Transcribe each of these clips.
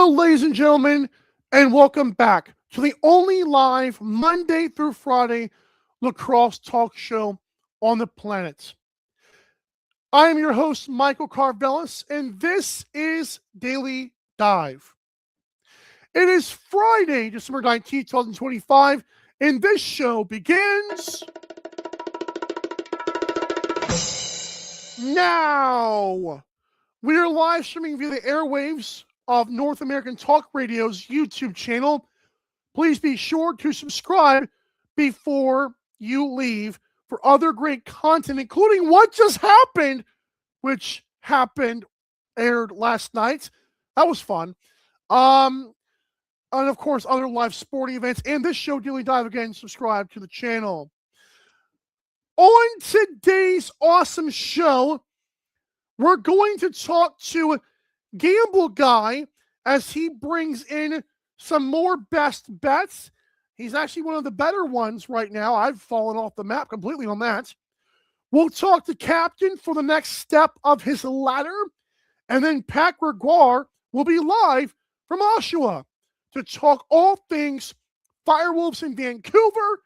Hello, ladies and gentlemen, and welcome back to the only live Monday through Friday lacrosse talk show on the planet. I am your host, Michael Karvelis, and this is Daily Dive. It is Friday, December 19th, 2025, and this show begins now. We are live streaming via the airwaves of North American Talk Radio's YouTube channel. Please be sure to subscribe before you leave for other great content, including what just happened, which aired last night. That was fun. And of course, other live sporting events and this show, Daily Dive. Again, subscribe to the channel. On today's awesome show, we're going to talk to Gamble Guy as he brings in some more best bets. He's actually one of the better ones right now. I've fallen off the map completely on that. We'll talk to Captain for the next step of his ladder. And then Pat Gregoire will be live from Oshawa to talk all things Firewolves in Vancouver.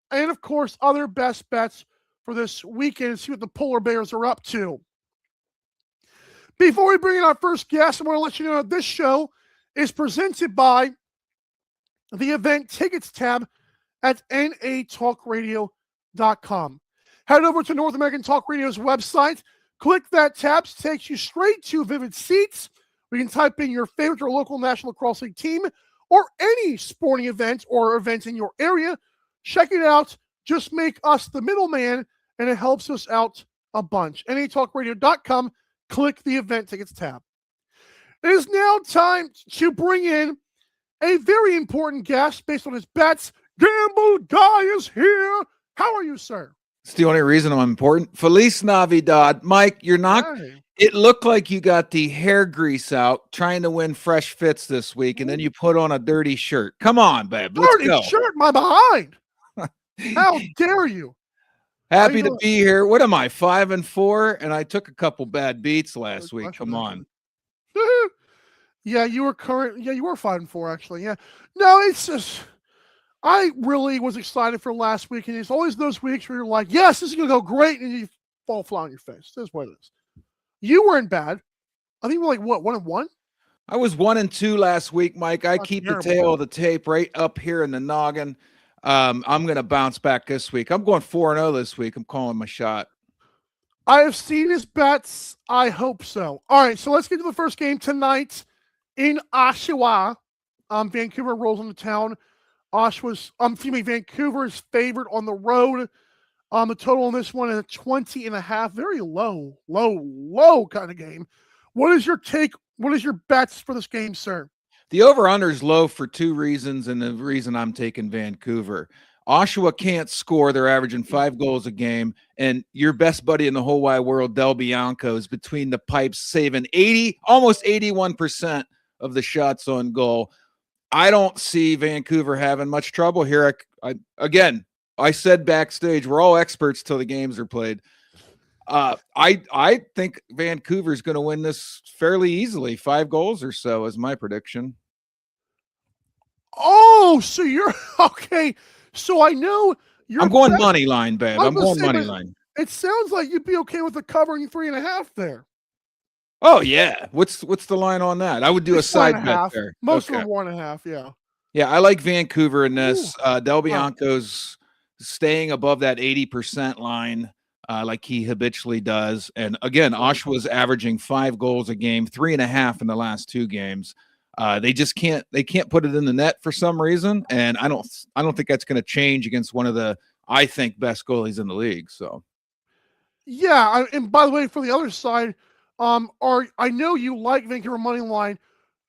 And of course, other best bets for this weekend and see what the Polar Bears are up to. Before we bring in our first guest, I want to let you know that this show is presented by the event tickets tab at natalkradio.com. Head over to North American Talk Radio's website. Click that tab. It takes you straight to Vivid Seats. We can type in your favorite or local National Lacrosse League team or any sporting event or event in your area. Check it out. Just make us the middleman, and it helps us out a bunch. natalkradio.com. Click the event tickets tab. It is now time to bring in a very important guest based on his bets. Gamble Guy is here. How are you, sir? It's the only reason I'm important. Feliz Navidad. Mike, you're not. Hey. It looked like you got the hair grease out trying to win fresh fits this week, and then you put on a dirty shirt. Come on, babe. Let's go. Dirty shirt, my behind. How dare you? Happy to be here. What am I, 5-4? And I took a couple bad beats last week. Come on. Yeah, you were 5-4 actually. Yeah. No, it's just I really was excited for last week, and it's always those weeks where you're like, yes, this is gonna go great, and you fall flat on your face. That's what it is. You weren't bad. I think you were like what, 1-1? I was 1-2 last week, Mike. I keep the tail of the tape right up here in the noggin. I'm going to bounce back this week. I'm going 4-0 this week. I'm calling my shot. I have seen his bets. I hope so. All right, so let's get to the first game tonight in Oshawa. Vancouver rolls into town. Vancouver is favored on the road. The total on this one is 20.5. Very low kind of game. What is your take? What is your bets for this game, sir? The over-under is low for two reasons, and the reason I'm taking Vancouver. Oshawa can't score. They're averaging 5 goals a game, and your best buddy in the whole wide world, Del Bianco, is between the pipes, saving almost 81% of the shots on goal. I don't see Vancouver having much trouble here. I said backstage, we're all experts till the games are played. I think Vancouver's going to win this fairly easily. 5 goals or so is my prediction. Oh, so you're okay. So I know I'm going money line, babe. I'm going money line. It sounds like you'd be okay with the covering 3.5 there. Oh yeah. What's the line on that? I would do a side bet there. Most of them 1.5. Yeah. Yeah, I like Vancouver in this. Del Bianco's staying above that 80% line. Like he habitually does. And again, Oshawa's averaging 5 goals a game, 3.5 in the last 2 games. They can't put it in the net for some reason. And I don't think that's going to change against one of the, I think, best goalies in the league. So, yeah. And by the way, for the other side, I know you like Vancouver money line.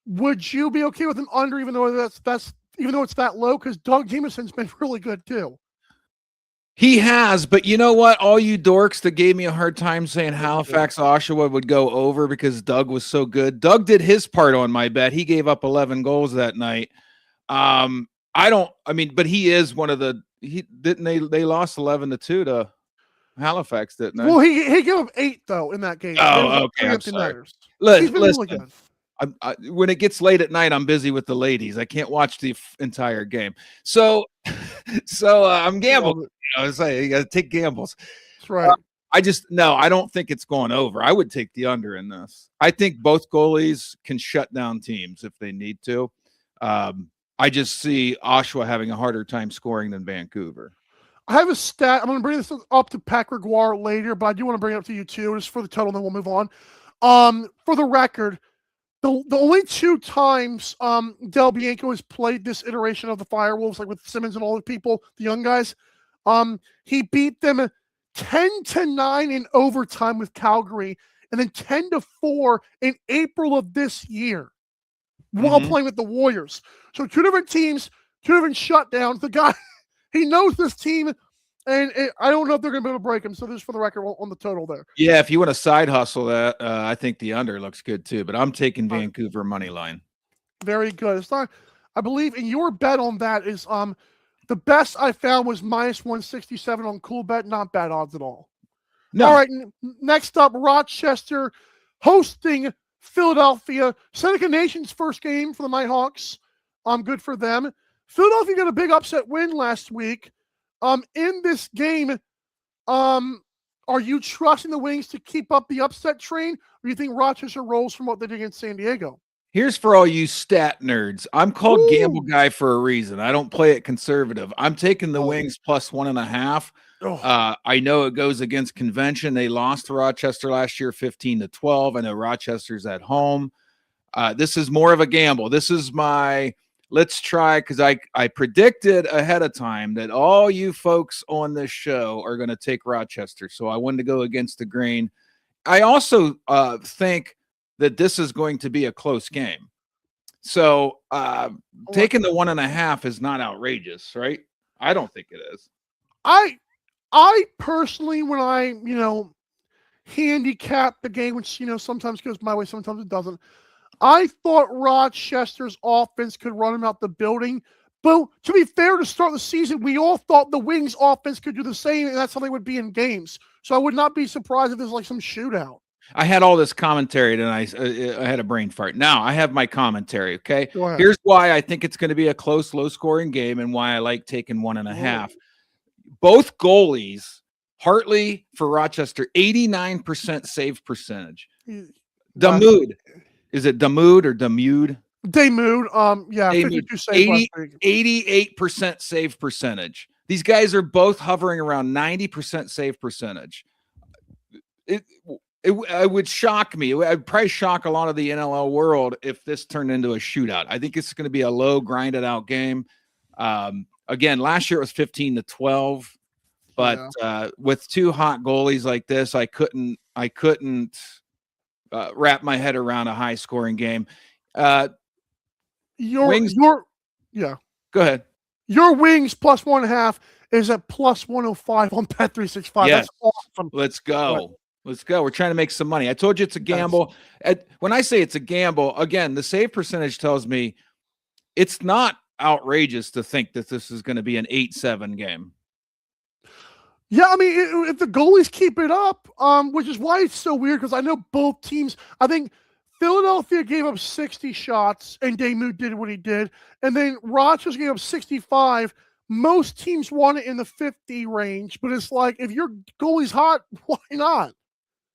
Would you be okay with an under, even though it's that low? Because Doug Jameson's been really good too. He has, but you know what? All you dorks that gave me a hard time saying Halifax Oshawa would go over because Doug was so good. Doug did his part on my bet. He gave up 11 goals that night. But he is one of the they lost 11-2 to Halifax, didn't they? Well, he gave up 8 though in that game. Oh, okay. I'm sorry. Listen. When it gets late at night, I'm busy with the ladies. I can't watch the entire game. So, I'm gambling. I was saying, you got to take gambles. That's right. I don't think it's going over. I would take the under in this. I think both goalies can shut down teams if they need to. I just see Oshawa having a harder time scoring than Vancouver. I have a stat. I'm going to bring this up to Pat Gregoire later, but I do want to bring it up to you too, just for the total, and then we'll move on. For the record, the only 2 times Del Bianco has played this iteration of the Firewolves, like with Simmons and all the people, the young guys, he beat them 10-9 in overtime with Calgary, and then 10-4 in April of this year while playing with the Warriors. So 2 different teams, 2 different shutdowns. The guy, he knows this team, and I don't know if they're going to be able to break him. So this is for the record on the total there. Yeah, if you want to side hustle that, I think the under looks good too, but I'm taking Vancouver money line. Very good. It's not, I believe in your bet on that is the best I found was -167 on Coolbet. Not bad odds at all. No. All right, next up, Rochester hosting Philadelphia. Seneca Nation's first game for the Nighthawks. Good for them. Philadelphia got a big upset win last week. In this game, are you trusting the Wings to keep up the upset train, or do you think Rochester rolls from what they did against San Diego? Here's for all you stat nerds. I'm called Gamble Guy for a reason. I don't play it conservative. I'm taking the Wings plus 1.5. I know it goes against convention. They lost to Rochester last year 15-12. I know Rochester's at home. This is more of a gamble. This is my let's try, because I predicted ahead of time that all you folks on this show are going to take Rochester. So I wanted to go against the grain. I also think that this is going to be a close game. So taking the 1.5 is not outrageous, right? I don't think it is. I personally, when I, handicap the game, which, sometimes goes my way, sometimes it doesn't, I thought Rochester's offense could run them out the building. But to be fair, to start the season, we all thought the Wings offense could do the same, and that's how they would be in games. So I would not be surprised if there's like some shootout. I had all this commentary, and I had a brain fart. Now I have my commentary, okay? Here's why I think it's going to be a close, low-scoring game and why I like taking 1.5. Both goalies, Hartley for Rochester, 89% save percentage. Damoud. Is it Damoud or Damude? Damoud. Yeah, 52 save. 88% save percentage. These guys are both hovering around 90% save percentage. It would shock me. It would probably shock a lot of the NLL world if this turned into a shootout. I think it's going to be a low, grinded out game. Again, last year it was 15-12, but with 2 hot goalies like this, I couldn't wrap my head around a high scoring game. Wings. Go ahead. Your Wings plus 1.5 is at plus 105 on Bet365. Yes. That's awesome. Let's go. Let's go. We're trying to make some money. I told you it's a gamble. When I say it's a gamble, again, the save percentage tells me it's not outrageous to think that this is going to be an 8-7 game. Yeah, I mean, if the goalies keep it up, which is why it's so weird, because I know both teams, I think Philadelphia gave up 60 shots, and Damoud did what he did, and then Rochester gave up 65. Most teams want it in the 50 range, but it's like, if your goalie's hot, why not?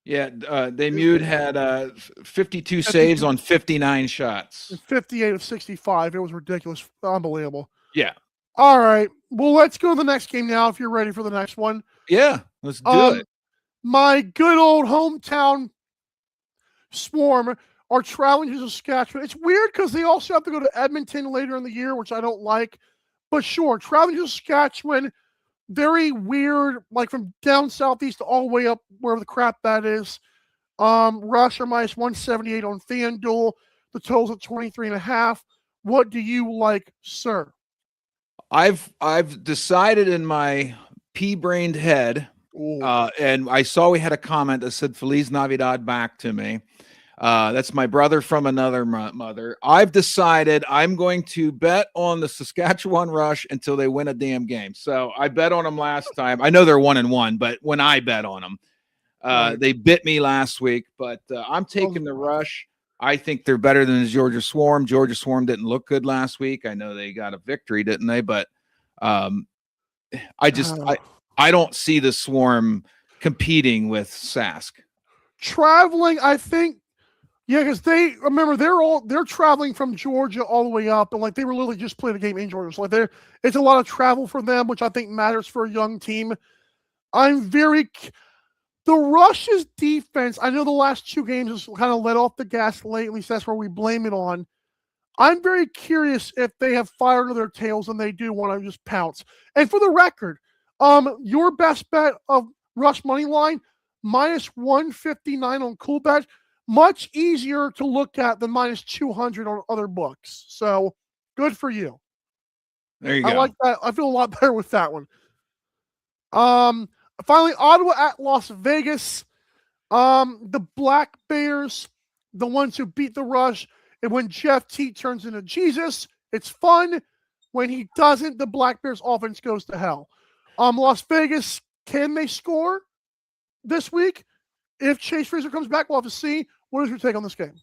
Yeah, Damoud had 52 saves on 59 shots. 58 of 65. It was ridiculous. Unbelievable. Yeah. All right. Well, let's go to the next game now if you're ready for the next one. Yeah, let's do it. My good old hometown Swarm are traveling to Saskatchewan. It's weird because they also have to go to Edmonton later in the year, which I don't like. But sure, traveling to Saskatchewan, very weird, like from down southeast all the way up wherever the crap that is. Rush are minus 178 on FanDuel. The total's at 23.5. What do you like, sir? I've decided in my pea-brained head, and I saw we had a comment that said Feliz Navidad back to me. That's my brother from another mother. I've decided I'm going to bet on the Saskatchewan Rush until they win a damn game. So I bet on them last time. I know they're 1-1, but when I bet on them, they bit me last week. But I'm taking the Rush. I think they're better than the Georgia Swarm. Georgia Swarm didn't look good last week. I know they got a victory, didn't they? But I don't see the Swarm competing with Sask. Traveling, I think, yeah, because they're traveling from Georgia all the way up, and like they were literally just playing a game in Georgia. So like it's a lot of travel for them, which I think matters for a young team. The Rush's defense, I know the last 2 games has kind of let off the gas late, at least that's where we blame it on. I'm very curious if they have fire under their tails and they do want to just pounce. And for the record, your best bet of Rush money line, minus 159 on Coolbet, much easier to look at than minus 200 on other books. So good for you. There you go. I like that. I feel a lot better with that one. Finally, Ottawa at Las Vegas. The Black Bears, the ones who beat the Rush. And when Jeff T turns into Jesus, it's fun. When he doesn't, the Black Bears offense goes to hell. Las Vegas, can they score this week? If Chase Fraser comes back, we'll have to see. What is your take on this game?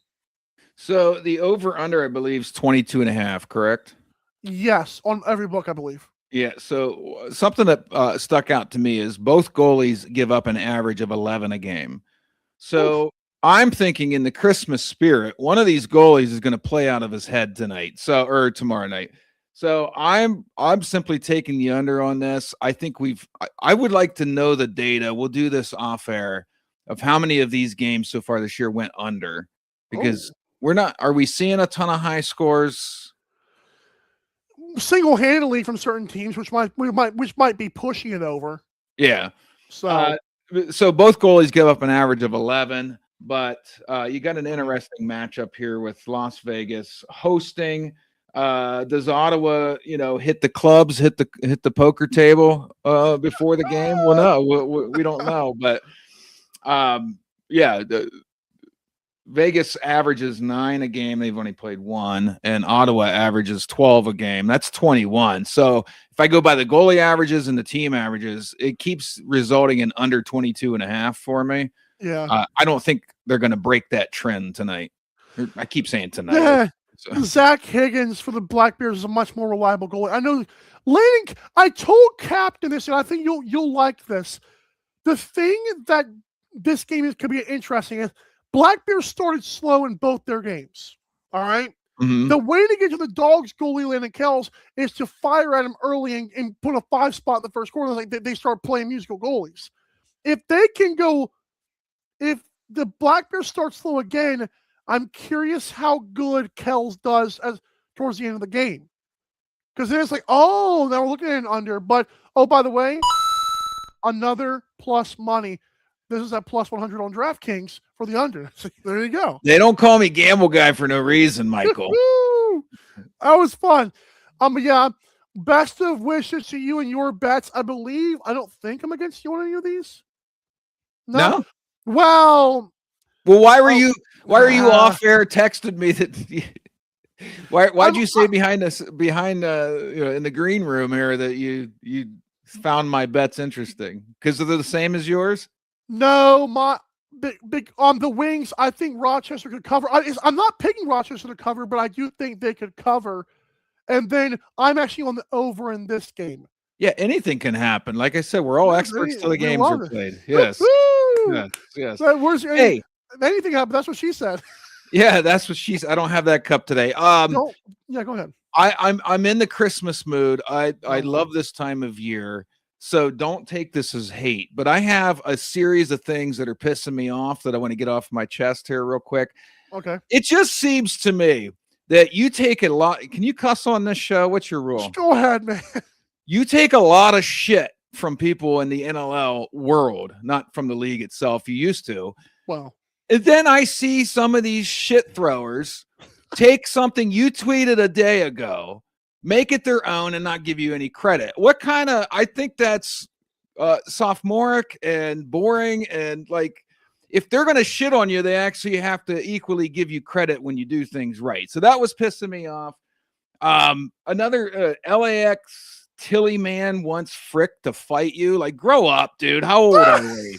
So the over-under, I believe, is 22.5, correct? Yes, on every book, I believe. Yeah, so something that stuck out to me is both goalies give up an average of 11 a game. So I'm thinking in the Christmas spirit, one of these goalies is going to play out of his head tonight, or tomorrow night. So I'm simply taking the under on this. I think I would like to know the data. We'll do this off air of how many of these games so far this year went under, because are we seeing a ton of high scores? Single-handedly from certain teams, which might be pushing it over. Yeah. So both goalies give up an average of 11, but you got an interesting matchup here with Las Vegas hosting. Does Ottawa, hit the clubs, hit the poker table before the game? Well, no, we don't know, but Vegas averages 9 a game. They've only played 1, and Ottawa averages 12 a game. That's 21. So if I go by the goalie averages and the team averages, it keeps resulting in under 22.5 for me. Yeah. I don't think they're going to break that trend tonight. I keep saying tonight. Yeah. So. Zach Higgins for the Black Bears is a much more reliable goalie. I know I told Captain this, and I think you'll like this. The thing that this game could be interesting is Black Bears started slow in both their games. All right. Mm-hmm. The way to get to the Dogs goalie, Landon Kells, is to fire at him early and put a 5 spot in the first quarter. Like they start playing musical goalies. If the Black Bears start slow again, I'm curious how good Kells does towards the end of the game. Because then it's like, now we're looking at an under. But, by the way, another plus money. This is at plus 100 on DraftKings for the under. So there you go. They don't call me Gamble Guy for no reason, Michael. That was fun. But yeah, best of wishes to you and your bets. I don't think I'm against you on any of these. No? Well, why were you off air texting me that why'd you say behind in the green room here that you found my bets interesting? Because they're the same as yours? No, my big on the Wings, I think Rochester could cover. I'm not picking Rochester to cover, but I do think they could cover. And then I'm actually on the over in this game. Yeah, anything can happen. Like I said, we're all experts till the games are played. Yes. Yes. So anything happen? That's what she said. Yeah, that's what she said. I don't have that cup today. Go ahead. I'm in the Christmas mood. I love this time of year. So don't take this as hate, but I have a series of things that are pissing me off that I want to get off my chest here real quick. Okay. It just seems to me that you take a lot. Can you cuss on this show? What's your rule? Just go ahead, man. You take a lot of shit from people in the NLL world, not from the league itself. You used to. Well, and then I see some of these shit throwers take something you tweeted a day ago, make it their own, and not give you any credit. I think that's sophomoric and boring. And like, if they're going to shit on you, they actually have to equally give you credit when you do things right. So that was pissing me off. Another LAX Tilly man wants Frick to fight you. Like, grow up, dude. How old are we?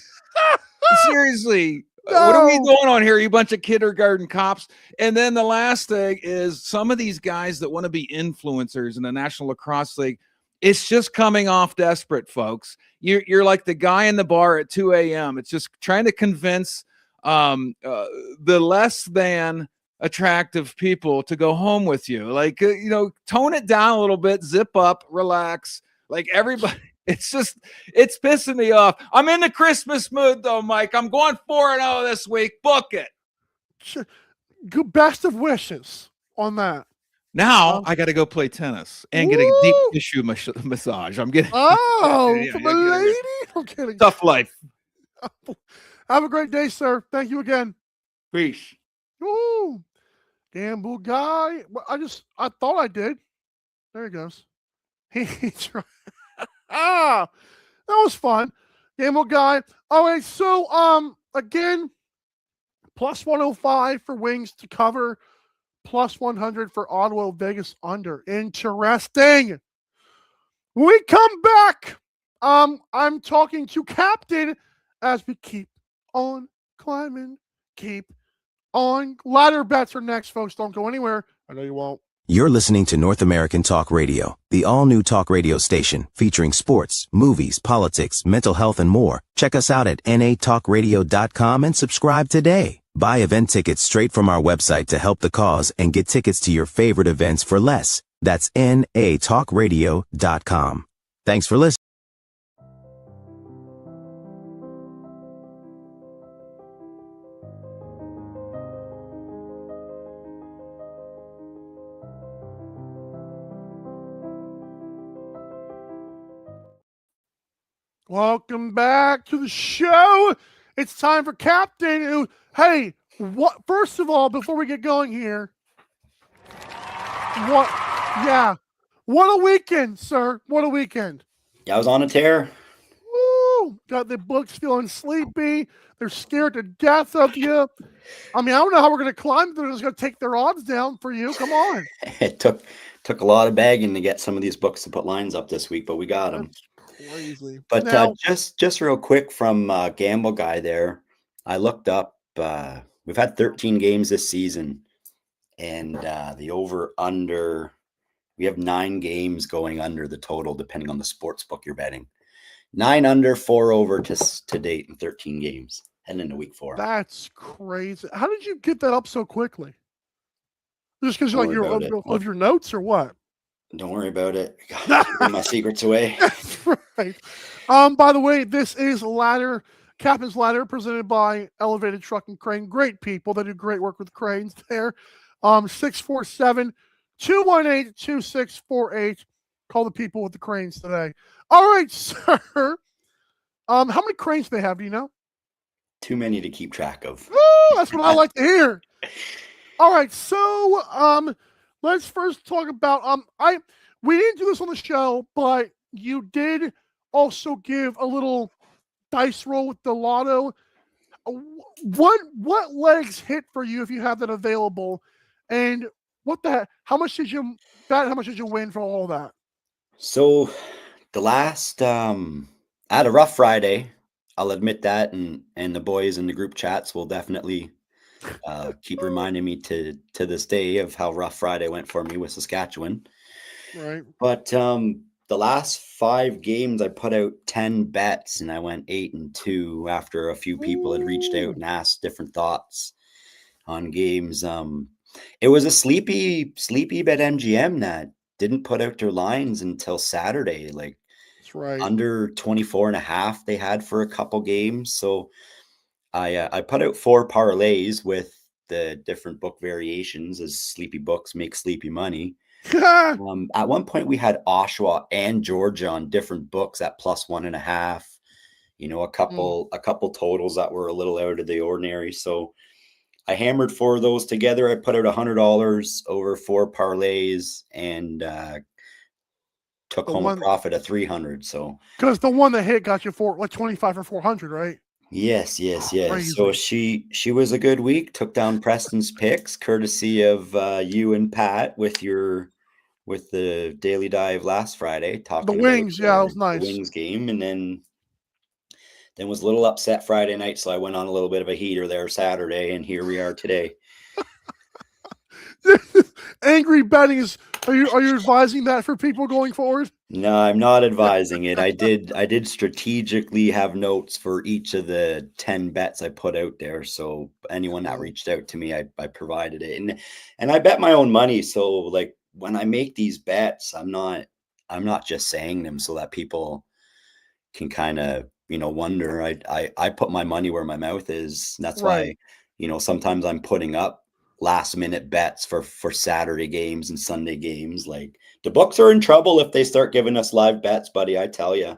Seriously. What are we No. going on here, you bunch of kindergarten cops? And then the last thing is some of these guys that want to be influencers in the National Lacrosse League, it's just coming off desperate, folks. You're like the guy in the bar at 2 a.m. It's just trying to convince the less than attractive people to go home with you. Like, tone it down a little bit, zip up, relax. Like everybody, it's pissing me off. I'm in the Christmas mood though, Mike. I'm going 4-0 this week. Book it. Good, best of wishes on that. Now I got to go play tennis and get a deep tissue massage. I'm getting from a lady. I'm kidding. Tough life. Have a great day, sir. Thank you again. Peace. Woo! Gamble guy. I thought I did. There he goes. He tried. That was fun. Gamble guy. All right, so again, plus 105 for Wings to cover, plus 100 for Ottawa Vegas under. Interesting. When we come back, I'm talking to Captain as we keep on climbing, keep on. Ladder bets are next, folks. Don't go anywhere. I know you won't. You're listening to North American Talk Radio, the all-new talk radio station featuring sports, movies, politics, mental health, and more. Check us out at natalkradio.com and subscribe today. Buy event tickets straight from our website to help the cause and get tickets to your favorite events for less. That's natalkradio.com. Thanks for listening. Welcome back to the show. It's time for Captain. Hey, what? First of all, before we get going here, what? Yeah, what a weekend, sir. What a weekend. Yeah, I was on a tear. Woo! Got the books feeling sleepy. They're scared to death of you. I mean, I don't know how we're going to climb. They're just going to take their odds down for you. Come on. It took a lot of bagging to get some of these books to put lines up this week, but we got them. Crazy. But now, just real quick from Gamble Guy there, I looked up. We've had 13 games this season, and the over/under. We have 9 games going under the total, depending on the sports book you're betting. 9 under, 4 over to date in 13 games, and into week 4. That's crazy. How did you get that up so quickly? Just because like of your notes or what? Don't worry about it. Give my secrets away. That's right. By the way, this is Captain's Ladder, presented by Elevated Truck and Crane. Great people. They do great work with cranes there. 647-218-2648. Call the people with the cranes today. All right, sir. How many cranes do they have? Do you know? Too many to keep track of. Woo, that's what I like to hear. All right, so let's first talk about we didn't do this on the show, but you did also give a little dice roll with the lotto. What legs hit for you if you have that available? And how much did you bet? How much did you win for all that? So the last I had a rough Friday. I'll admit that, and the boys in the group chats will definitely keep reminding me to this day of how rough Friday went for me with Saskatchewan. Right. But the last 5 games, I put out 10 bets, and I went 8-2 after a few people had reached out and asked different thoughts on games. It was a sleepy bet MGM that didn't put out their lines until Saturday. Like, that's right. Under 24.5 they had for a couple games. So I put out 4 parlays with the different book variations, as sleepy books make sleepy money. At one point we had Oshawa and Georgia on different books at plus 1.5. A couple totals that were a little out of the ordinary. So I hammered 4 of those together. I put out $100 over 4 parlays and took home a profit of $300. So because the one that hit got you 25 or 400, right? Yes. Crazy. So she was a good week. Took down Preston's picks, courtesy of you and Pat with the daily dive last Friday. Talking the Wings, about it was nice. The Wings game, and then then was a little upset Friday night. So I went on a little bit of a heater there Saturday, and here we are today. Angry betting is. Are you advising that for people going forward? No, I'm not advising it. I did strategically have notes for each of the 10 bets I put out there. So anyone that reached out to me, I provided it. And I bet my own money. So like when I make these bets, I'm not just saying them so that people can kind of, wonder. I put my money where my mouth is. And that's why, sometimes I'm putting up last minute bets for Saturday games and Sunday games. Like the books are in trouble if they start giving us live bets, buddy. I tell you.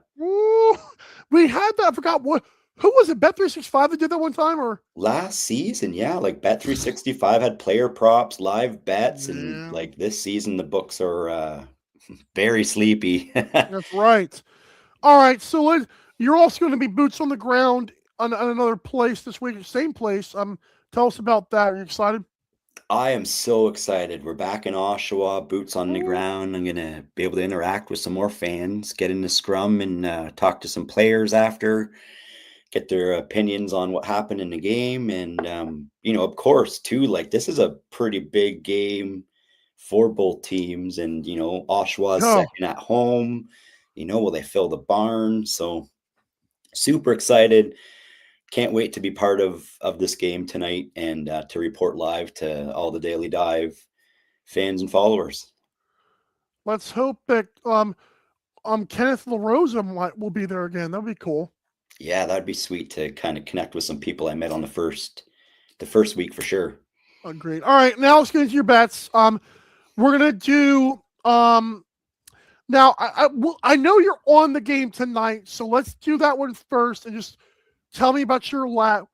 We had that. I forgot who was it? Bet365 that did that one time, or last season? Yeah, like Bet365 had player props, live bets, and like this season the books are very sleepy. That's right. All right, so you're also going to be boots on the ground on another place this week, same place. Tell us about that. Are you excited? I am so excited. We're back in Oshawa, boots on the ground. I'm going to be able to interact with some more fans, get in the scrum and talk to some players after, get their opinions on what happened in the game. And, of course, too, like this is a pretty big game for both teams. And, Oshawa's second at home. Will they fill the barn? So super excited. Can't wait to be part of this game tonight and to report live to all the Daily Dive fans and followers. Let's hope that Kenneth LaRosa will be there again. That'd be cool. Yeah, that'd be sweet to kind of connect with some people I met on the first week for sure. Agreed. All right, now let's get into your bets. We're gonna do now. I know you're on the game tonight, so let's do that one first and just tell me about your ladder.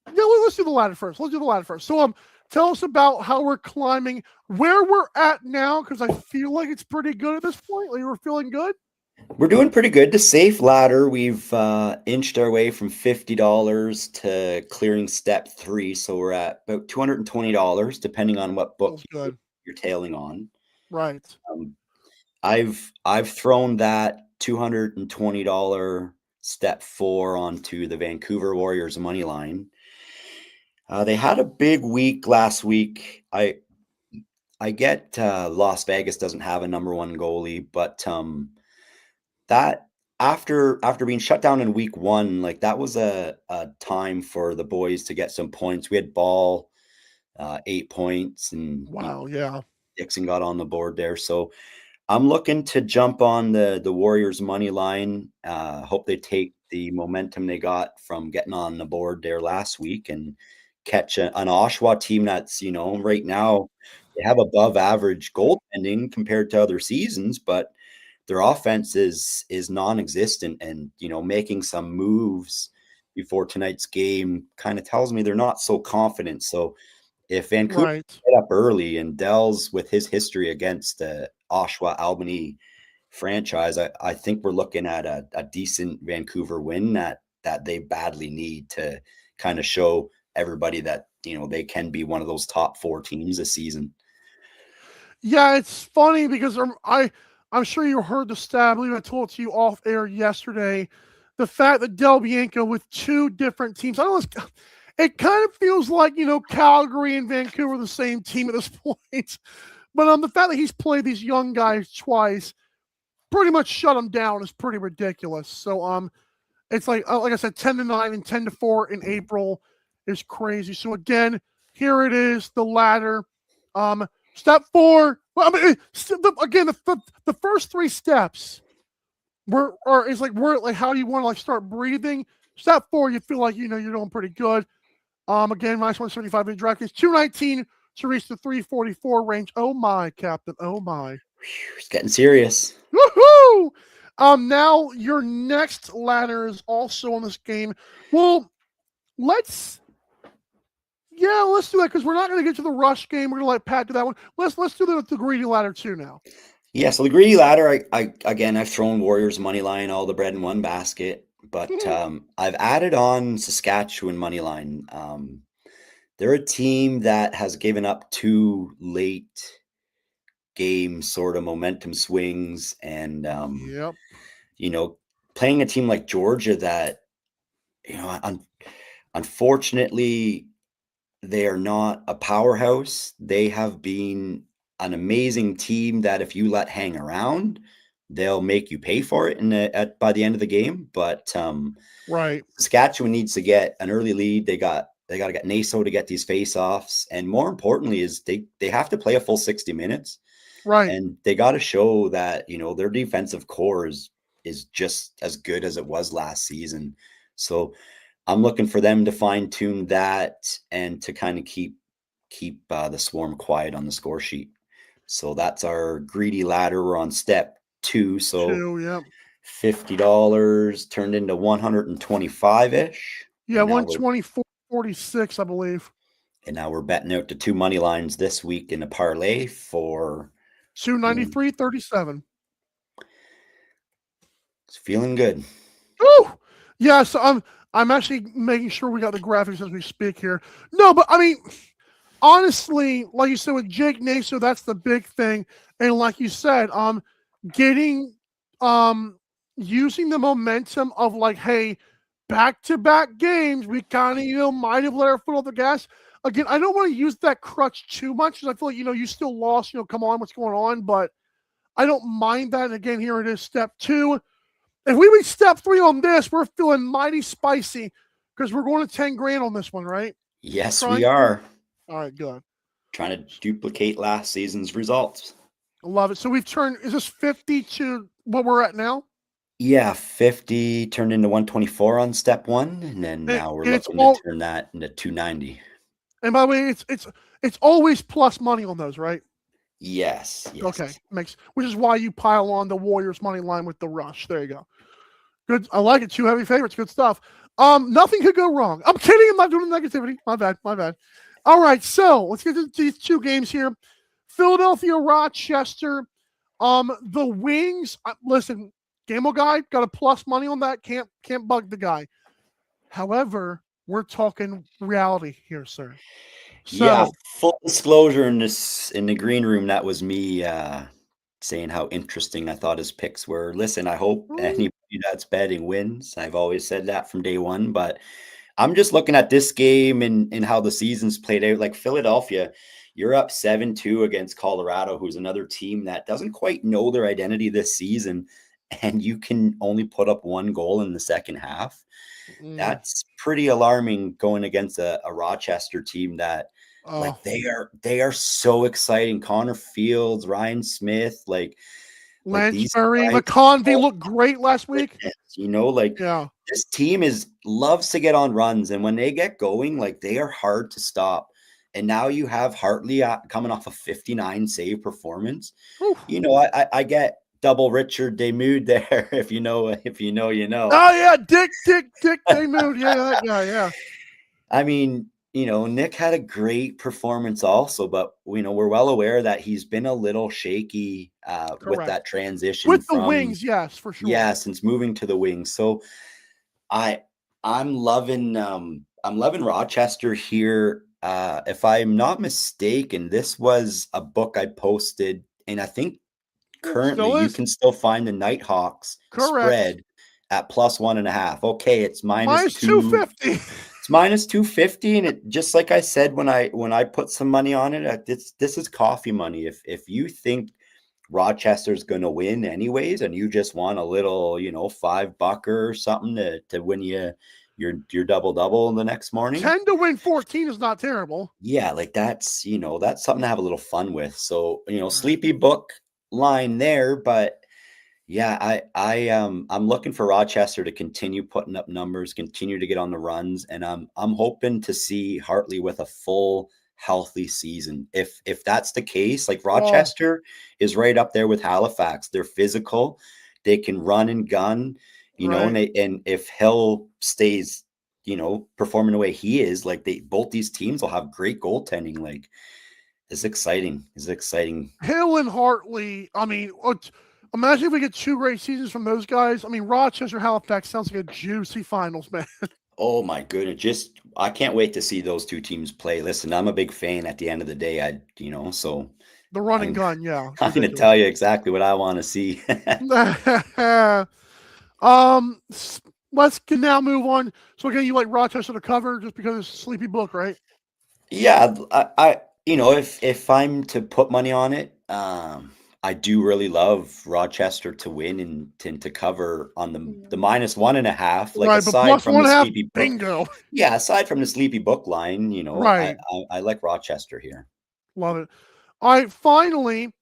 Yeah, let's do the ladder first. So, tell us about how we're climbing, where we're at now, because I feel like it's pretty good at this point. Like we're feeling good. We're doing pretty good. The safe ladder, we've inched our way from $50 to clearing step 3. So we're at about $220, depending on what book you're tailing on. Right. I've thrown that $220 step 4 onto the Vancouver Warriors money line. They had a big week last week. I get Las Vegas doesn't have a number 1 goalie, but that after being shut down in week 1, like that was a time for the boys to get some points. We had Ball 8 points, and Dixon got on the board there. So I'm looking to jump on the Warriors money line. Hope they take the momentum they got from getting on the board there last week and catch an Oshawa team that's, right now they have above average goaltending compared to other seasons, but their offense is non-existent, and, making some moves before tonight's game kind of tells me they're not so confident. So if Vancouver get up early and Dell's with his history against the Oshawa Albany franchise, I think we're looking at a decent Vancouver win that they badly need to kind of show everybody that, they can be one of those top 4 teams this season. Yeah, it's funny because I'm sure you heard the stat. I believe I told it to you off air yesterday. The fact that Del Bianco with 2 different teams, it kind of feels like, Calgary and Vancouver are the same team at this point. But the fact that he's played these young guys twice, pretty much shut them down, is pretty ridiculous. So it's like I said, 10-9 and 10-4 in April is crazy. So again, here it is, the ladder. Step 4. Well, again, the first 3 steps is like how do you want to start breathing. Step 4, you feel like you're doing pretty good. Again, minus 175 in DraftKings, 219 to reach the 344 range. Oh my, Captain! Oh my, it's getting serious. Woohoo! Now your next ladder is also on this game. Well, let's do that because we're not going to get to the rush game. We're going to let Pat do that one. Let's do the greedy ladder too now. Yeah, so the greedy ladder, I've thrown Warriors money line, all the bread in one basket, but I've added on Saskatchewan money line. They're a team that has given up 2 late game sort of momentum swings, and playing a team like Georgia that unfortunately, they are not a powerhouse. They have been an amazing team that if you let hang around, they'll make you pay for it by the end of the game. But Right. Saskatchewan needs to get an early lead. They got to get Naso to get these face-offs, and more importantly, is they have to play a full 60 minutes, Right. and they got to show that their defensive core is just as good as it was last season. So I'm looking for them to fine-tune that and to kind of keep the Swarm quiet on the score sheet. So that's our greedy ladder. We're on step 2. So Yep. $50 turned into 125-ish. Yeah, 124.46, I believe. And now we're betting out the 2 money lines this week in a parlay for 293.37. It's feeling good. Woo! Yeah, so I'm actually making sure we got the graphics as we speak here. No, but I mean, honestly, like you said with Jake Naso, that's the big thing. And like you said, getting using the momentum of like, hey, back-to-back games, we kind of might have let our foot off the gas. Again, I don't want to use that crutch too much because I feel like you still lost. Come on, what's going on? But I don't mind that. And again, here it is, step 2. If we reach step 3 on this, we're feeling mighty spicy because we're going to 10 grand on this one, right? Yes, we are. All right, good. Trying to duplicate last season's results. I love it. So we've turned, is this 50 to what we're at now? Yeah, 50 turned into 124 on step 1, and then now we're looking to turn that into 290. And by the way, it's always plus money on those, right? Yes. Okay, which is why you pile on the Warriors money line with the rush. There you go. Good. I like it. 2 heavy favorites. Good stuff. Nothing could go wrong. I'm kidding. I'm not doing negativity. My bad. All right, so let's get to these 2 games here. Philadelphia, Rochester. The Wings. Listen, Gamble guy got a plus money on that. Can't bug the guy. However, we're talking reality here, sir. So, yeah, full disclosure in the green room, that was me saying how interesting I thought his picks were. Listen, I hope anybody that's betting wins. I've always said that from day one, but I'm just looking at this game and how the season's played out. Like Philadelphia, you're up 7-2 against Colorado, who's another team that doesn't quite know their identity this season, and you can only put up 1 goal in the second half. That's pretty alarming going against a Rochester team that like they are so exciting. Connor Fields, Ryan Smith, Lansbury, McConvey looked great last week. This team loves to get on runs, and when they get going, like they are hard to stop. And now you have Hartley coming off a 59 save performance. I get double Richard Demude there. If you know, you know. Oh yeah, Dick Demude. Yeah, that guy. Yeah. I mean, Nick had a great performance also, but we're well aware that he's been a little shaky with that transition with the Wings. Yes, for sure. Yeah, since moving to the Wings. So I'm loving Rochester here. If I'm not mistaken, this was a book I posted, and I think currently you can still find the Nighthawks spread at plus 1.5. Okay, it's minus 250. It's minus 250, and it just like I said when I put some money on it, this is coffee money. If you think Rochester's going to win anyways, and you just want a little, $5 or something to win your double the next morning. 10 to win 14 is not terrible. Yeah, like that's something to have a little fun with. So sleepy book line there, but yeah, I'm looking for Rochester to continue putting up numbers, continue to get on the runs, and I'm hoping to see Hartley with a full healthy season. If that's the case, like Rochester is right up there with Halifax. They're physical, they can run and gun, and if Hill stays, performing the way he is, like both these teams will have great goaltending. Like it's exciting. Hill and Hartley. I mean, imagine if we get 2 great seasons from those guys. I mean, Rochester, Halifax sounds like a juicy finals, man. Oh my goodness. I can't wait to see those 2 teams play. Listen, I'm a big fan at the end of the day. So the run and gun. Yeah. I'm going to tell you exactly what I want to see. let's now move on. So again, you like Rochester to cover just because it's a sleepy book, right? Yeah, I if I'm to put money on it, I do really love Rochester to win and to cover on the -1.5. Like Right, but aside plus from the 1.5, sleepy book, bingo. yeah, aside from the sleepy book line, Right. I like Rochester here. Love it. All right, finally,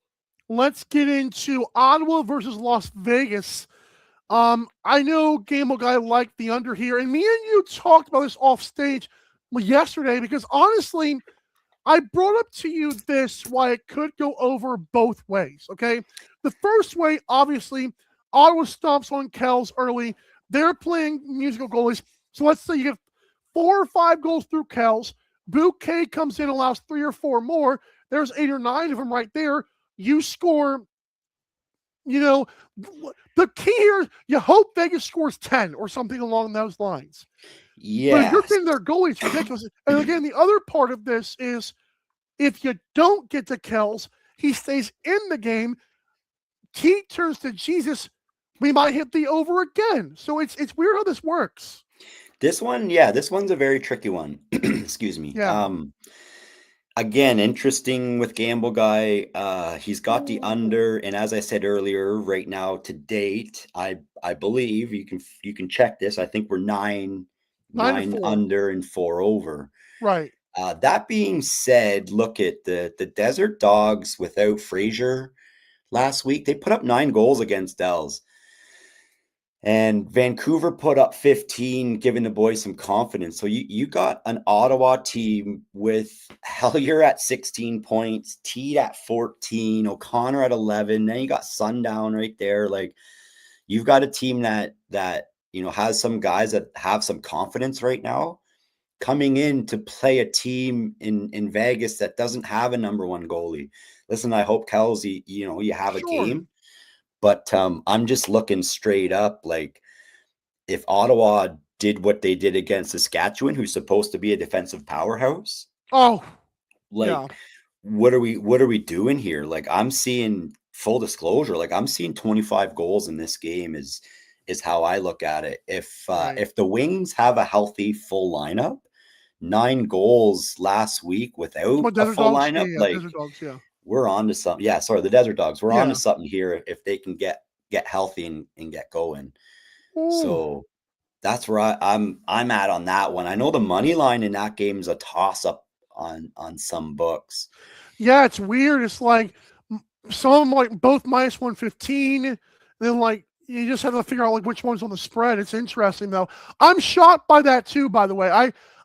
let's get into Ottawa versus Las Vegas. I know Gamble Guy liked the under here, and me and you talked about this off stage yesterday because honestly, I brought up to you this why it could go over both ways. Okay, the first way, obviously, Ottawa stomps on Kells early. They're playing musical goalies, so let's say you get 4 or 5 goals through Kells. Bouquet comes in, allows 3 or 4 more. There's 8 or 9 of them right there. You score. You know, the key here is you hope Vegas scores 10 or something along those lines. But if you're Yes. getting their goalie, it's ridiculous. And again, the other part of this is if you don't get to Kells, he stays in the game. He turns to Jesus. We might hit the over again. So it's weird how this works. This one's a very tricky one. Excuse me. Yeah. Again, interesting with Gamble Guy. He's got the under, and as I said earlier, right now to date, I believe you can check this. I think we're 9 under and 4 over. Right. That being said, look at the Desert Dogs without Fraser last week. They put up 9 goals against Dells. And Vancouver put up 15, giving the boys some confidence. So you got an Ottawa team with Hellier at 16 points, Teed at 14, O'Connor at 11. Then you got Sundown right there. Like you've got a team that has some guys that have some confidence right now coming in to play a team in Vegas that doesn't have a number 1 goalie. Listen, I hope Kelsey, you have a game. But I'm just looking straight up, like if Ottawa did what they did against Saskatchewan, who's supposed to be a defensive powerhouse. Oh, like what are we doing here? Like I'm seeing, full disclosure, like I'm seeing 25 goals in this game is how I look at it. If the Wings have a healthy full lineup, 9 goals last week without a full lineup, Desert Dogs, we're on to something. Yeah, sorry, the Desert Dogs. We're on to something here if they can get healthy and get going. Ooh. So that's where I'm at on that one. I know the money line in that game is a toss up on some books. Yeah, it's weird. It's like some of them like both -115. And then like you just have to figure out like which one's on the spread. It's interesting though. I'm shocked by that too, by the way.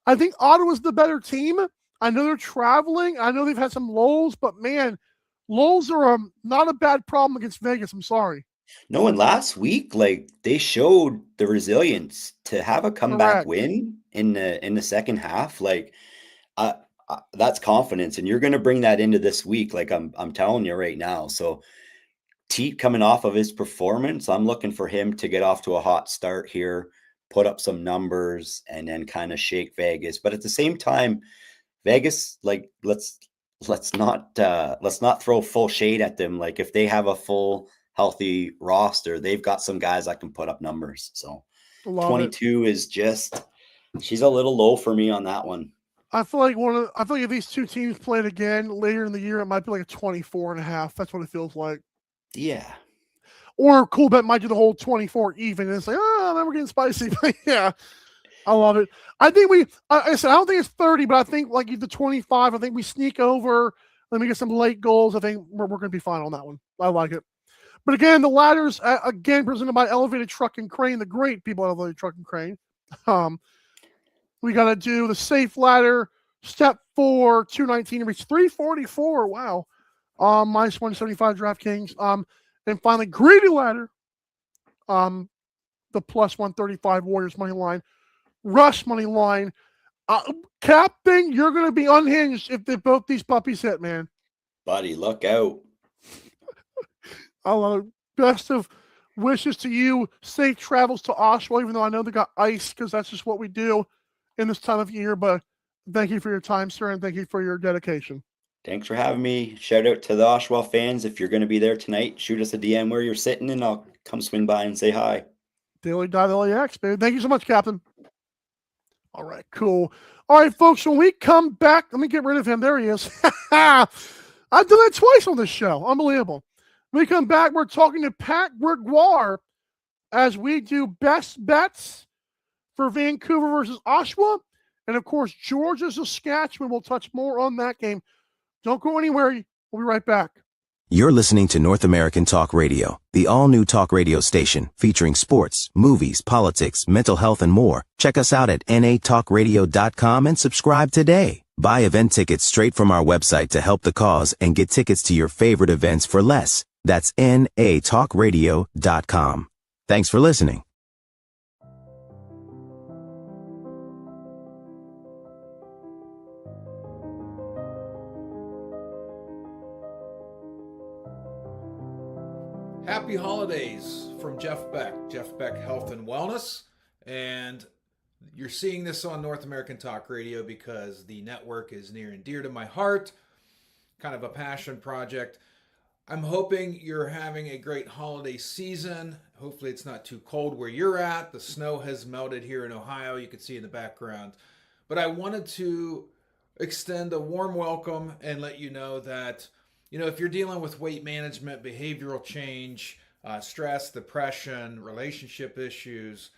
I think Ottawa's the better team. I know they're traveling. I know they've had some lulls, but man, lulls are not a bad problem against Vegas. I'm sorry. No, and last week, like they showed the resilience to have a comeback win in the second half. Like, that's confidence, and you're going to bring that into this week. Like I'm telling you right now. So, Teat coming off of his performance, I'm looking for him to get off to a hot start here, put up some numbers, and then kind of shake Vegas. But at the same time, Vegas, like let's not throw full shade at them. Like if they have a full healthy roster, they've got some guys that can put up numbers. So 22 is just, she's a little low for me on that one. I feel like if these two teams played again later in the year, it might be like a 24.5. That's what it feels like. Yeah. Or Cool Bet might do the whole 24 even. And it's like, now we're getting spicy. But yeah. I love it. I think I said, I don't think it's 30, but I think like the 25, I think we sneak over. Let me get some late goals. I think we're going to be fine on that one. I like it. But again, the ladders, again, presented by Elevated Truck and Crane, the great people at Elevated Truck and Crane. We got to do the safe ladder, step 4, 219 to reach 344. Wow. -175 DraftKings. And finally, greedy ladder. The +135 Warriors money line. Rush money line. Captain, you're going to be unhinged if both these puppies hit, man. Buddy, look out. I love it. Best of wishes to you. Safe travels to Oshawa, even though I know they got ice because that's just what we do in this time of year. But thank you for your time, sir, and thank you for your dedication. Thanks for having me. Shout out to the Oshawa fans. If you're going to be there tonight, shoot us a DM where you're sitting and I'll come swing by and say hi. Daily Dive LAX, baby. Thank you so much, Captain. All right, cool. All right, folks, when we come back, let me get rid of him. There he is. I've done that twice on this show. Unbelievable. When we come back, we're talking to Pat Gregoire as we do best bets for Vancouver versus Oshawa. And, of course, Georgia Saskatchewan. We'll touch more on that game. Don't go anywhere. We'll be right back. You're listening to North American Talk Radio, the all-new talk radio station featuring sports, movies, politics, mental health, and more. Check us out at natalkradio.com and subscribe today. Buy event tickets straight from our website to help the cause and get tickets to your favorite events for less. That's natalkradio.com. Thanks for listening. Happy holidays from Jeff Beck Health and Wellness. And you're seeing this on North American Talk Radio because the network is near and dear to my heart, kind of a passion project. I'm hoping you're having a great holiday season. Hopefully it's not too cold where you're at. The snow has melted here in Ohio. You can see in the background. But I wanted to extend a warm welcome and let you know that, if you're dealing with weight management, behavioral change, stress, depression, relationship issues,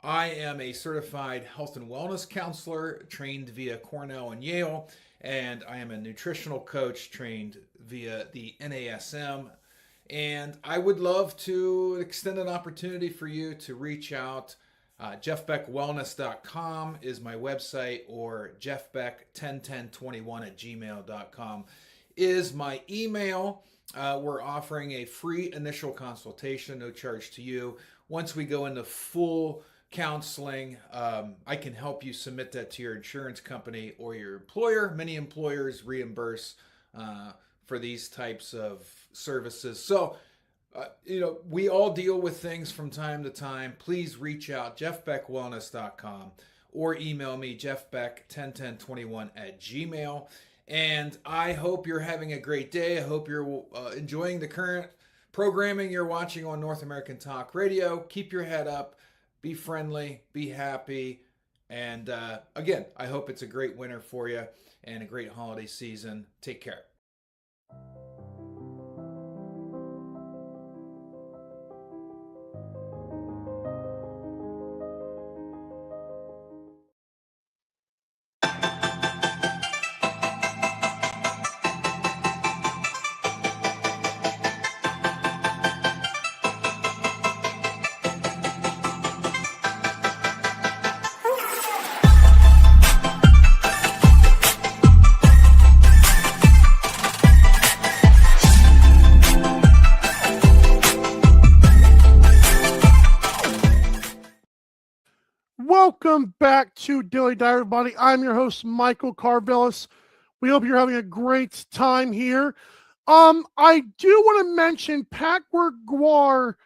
I am a certified health and wellness counselor trained via Cornell and Yale, and I am a nutritional coach trained via the NASM. And I would love to extend an opportunity for you to reach out. JeffBeckWellness.com is my website, or JeffBeck101021@gmail.com is my email. We're offering a free initial consultation, no charge to you. Once we go into full counseling, I can help you submit that to your insurance company or your employer. Many employers reimburse for these types of services. So, we all deal with things from time to time. Please reach out, JeffBeckWellness.com, or email me, JeffBeck101021@gmail. And I hope you're having a great day. I hope you're enjoying the current programming you're watching on North American Talk Radio. Keep your head up. Be friendly. Be happy. And again, I hope it's a great winter for you and a great holiday season. Take care. Welcome back to Daily Dive, everybody. I'm your host, Michael Karvelis. We hope you're having a great time here. I do want to mention Pat Gregoire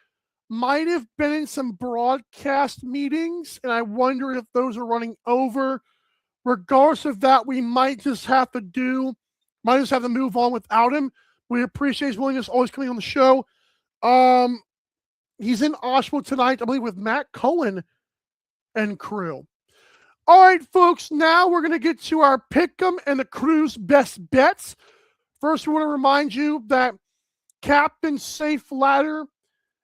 might have been in some broadcast meetings, and I wonder if those are running over. Regardless of that, we might just have to move on without him. We appreciate his willingness always coming on the show. He's in Oshawa tonight, I believe, with Matt Cohen and crew. All right, folks, now we're going to get to our Pick'em and the crew's best bets. First, we want to remind you that Captain's Safe Ladder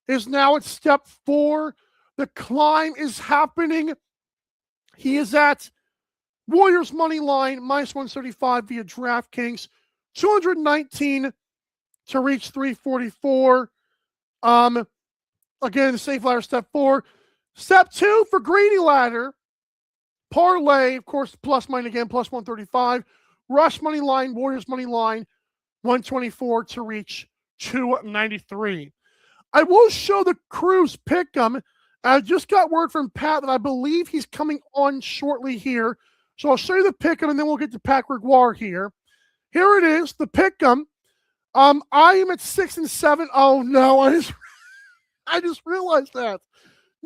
is now at step 4. The climb is happening. He is at Warriors money line, -135 via DraftKings, 219 to reach 344. Again, Safe Ladder, step 4. Step 2 for Greedy Ladder, parlay, of course, plus money again, +135. Rush money line, Warriors money line, 124 to reach 293. I will show the crew's Pick'em. I just got word from Pat that I believe he's coming on shortly here. So I'll show you the Pick'em, and then we'll get to Pat Gregoire here. Here it is, the Pick'em. I am at 6 and 7. Oh no, I just realized that.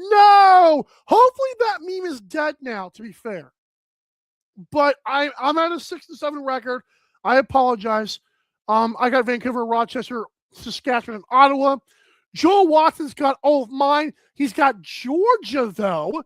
No! Hopefully that meme is dead now, to be fair. But I'm at a 6 and 7 record. I apologize. I got Vancouver, Rochester, Saskatchewan, and Ottawa. Joel Watson's got all of mine. He's got Georgia, though.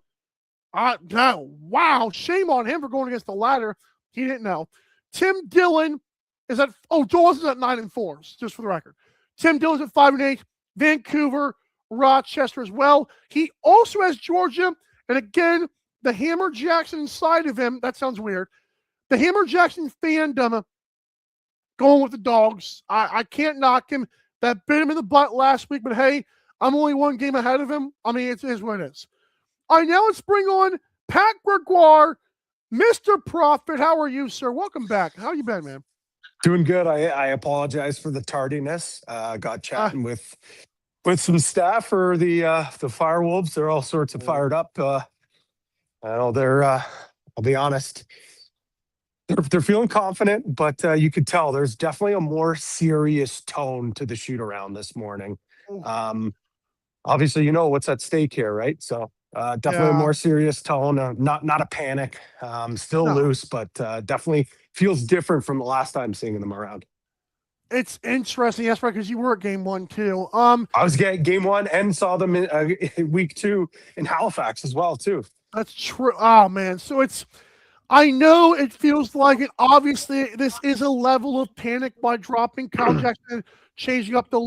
Wow. Shame on him for going against the ladder. He didn't know. Tim Dillon is at, Joel Watson's at 9-4, just for the record. Tim Dillon's at 5-8. Vancouver, Rochester as well. He also has Georgia. And again, the Hammer Jackson inside of him, that sounds weird. The Hammer Jackson fandom going with the Dogs. I can't knock him. That bit him in the butt last week, but hey, I'm only one game ahead of him. I mean, it is what it is. All right, now let's bring on Pat Gregoire, Mr. Prophet. How are you, sir? Welcome back. How you been, man? Doing good. I apologize for the tardiness. Got chatting with some staff for the Firewolves. They're all sorts of fired up. I know they're. I'll be honest. They're feeling confident, but you could tell there's definitely a more serious tone to the shoot around this morning. Obviously, you know what's at stake here, right? So definitely a more serious tone. Not a panic. Still loose, but definitely feels different from the last time seeing them around. It's interesting, yes, right, because you were at game 1 too. I was at game 1 and saw them in week 2 in Halifax as well too. That's true. Oh man, so I know it feels like it. Obviously, this is a level of panic by dropping Kyle Jackson, changing up the